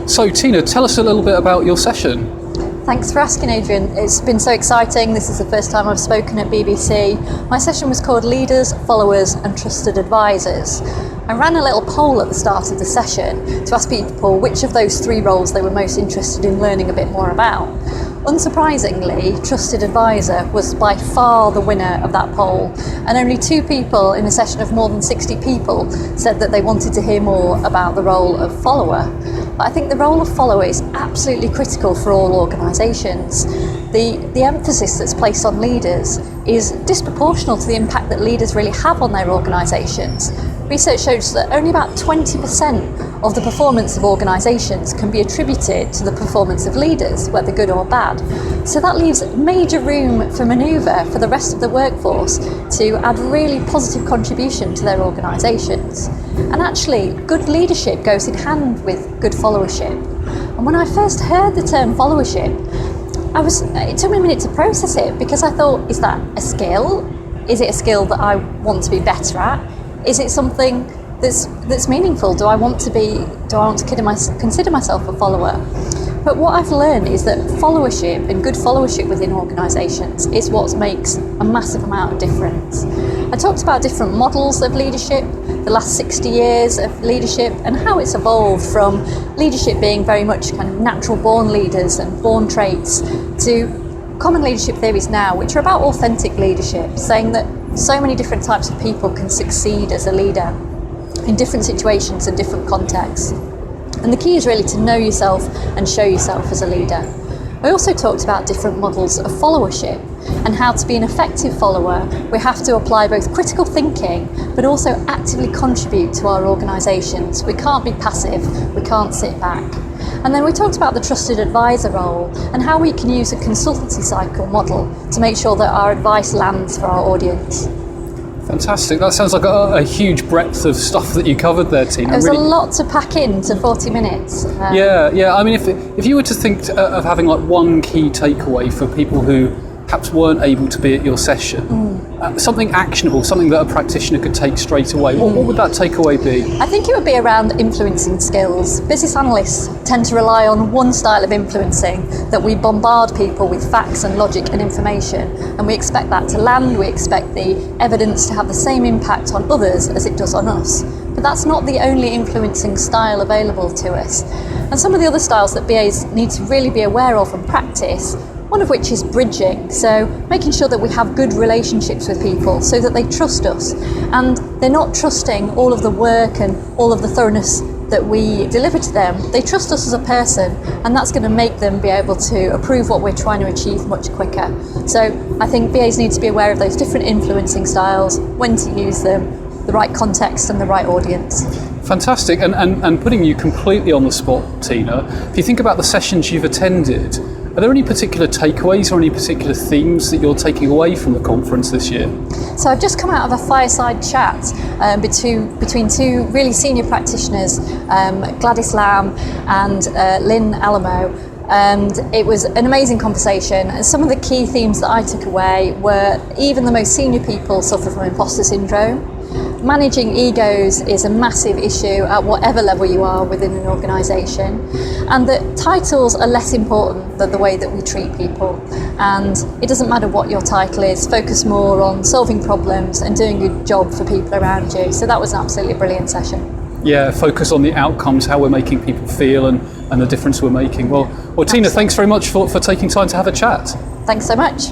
So Tina, tell us a little bit about your session. Thanks for asking, Adrian. It's been so exciting. This is the first time I've spoken at BBC. My session was called Leaders, Followers and Trusted Advisors. I ran a little poll at the start of the session to ask people which of those three roles they were most interested in learning a bit more about. Unsurprisingly, Trusted Advisor was by far the winner of that poll, and only 2 people in a session of more than 60 people said that they wanted to hear more about the role of follower. But I think the role of follower is absolutely critical for all organisations. The emphasis that's placed on leaders is disproportional to the impact that leaders really have on their organisations. Research shows that only about 20% of the performance of organisations can be attributed to the performance of leaders, whether good or bad. So that leaves major room for manoeuvre for the rest of the workforce to add really positive contribution to their organisations. And actually, good leadership goes in hand with good followership. And when I first heard the term followership, it took me a minute to process it, because I thought, is that a skill? Is it a skill that I want to be better at? Is it something that's meaningful? Do I want to consider myself a follower? But what I've learned is that followership and good followership within organisations is what makes a massive amount of difference. I talked about different models of leadership, the last 60 years of leadership, and how it's evolved from leadership being very much kind of natural born leaders and born traits to common leadership theories now, which are about authentic leadership, saying that so many different types of people can succeed as a leader in different situations and different contexts. And the key is really to know yourself and show yourself as a leader. I also talked about different models of followership and how to be an effective follower. We have to apply both critical thinking but also actively contribute to our organisations. We can't be passive, we can't sit back. And then we talked about the trusted advisor role and how we can use a consultancy cycle model to make sure that our advice lands for our audience. Fantastic. That sounds like a huge breadth of stuff that you covered there, Tina. It was a lot to pack into 40 minutes. Yeah. I mean, if you were to think of having like one key takeaway for people who perhaps weren't able to be at your session, something actionable, something that a practitioner could take straight away, what would that takeaway be? I think it would be around influencing skills. Business analysts tend to rely on one style of influencing, that we bombard people with facts and logic and information, and we expect that to land. We expect the evidence to have the same impact on others as it does on us. But that's not the only influencing style available to us. And some of the other styles that BAs need to really be aware of and practice, one of which is bridging, so making sure that we have good relationships with people so that they trust us, and they're not trusting all of the work and all of the thoroughness that we deliver to them. They trust us as a person, and that's going to make them be able to approve what we're trying to achieve much quicker. So I think BAs need to be aware of those different influencing styles, when to use them, the right context and the right audience. Fantastic. And putting you completely on the spot, Tina, if you think about the sessions you've attended, are there any particular takeaways or any particular themes that you're taking away from the conference this year? So I've just come out of a fireside chat between 2 really senior practitioners, Gladys Lamb and Lynn Alamo, and it was an amazing conversation. And some of the key themes that I took away were even the most senior people suffer from imposter syndrome. Managing egos is a massive issue at whatever level you are within an organisation, and that titles are less important than the way that we treat people, and it doesn't matter what your title is, focus more on solving problems and doing a good job for people around you. So that was an absolutely brilliant session. Yeah, focus on the outcomes, how we're making people feel and the difference we're making. Well, Tina, thanks very much for taking time to have a chat. Thanks so much.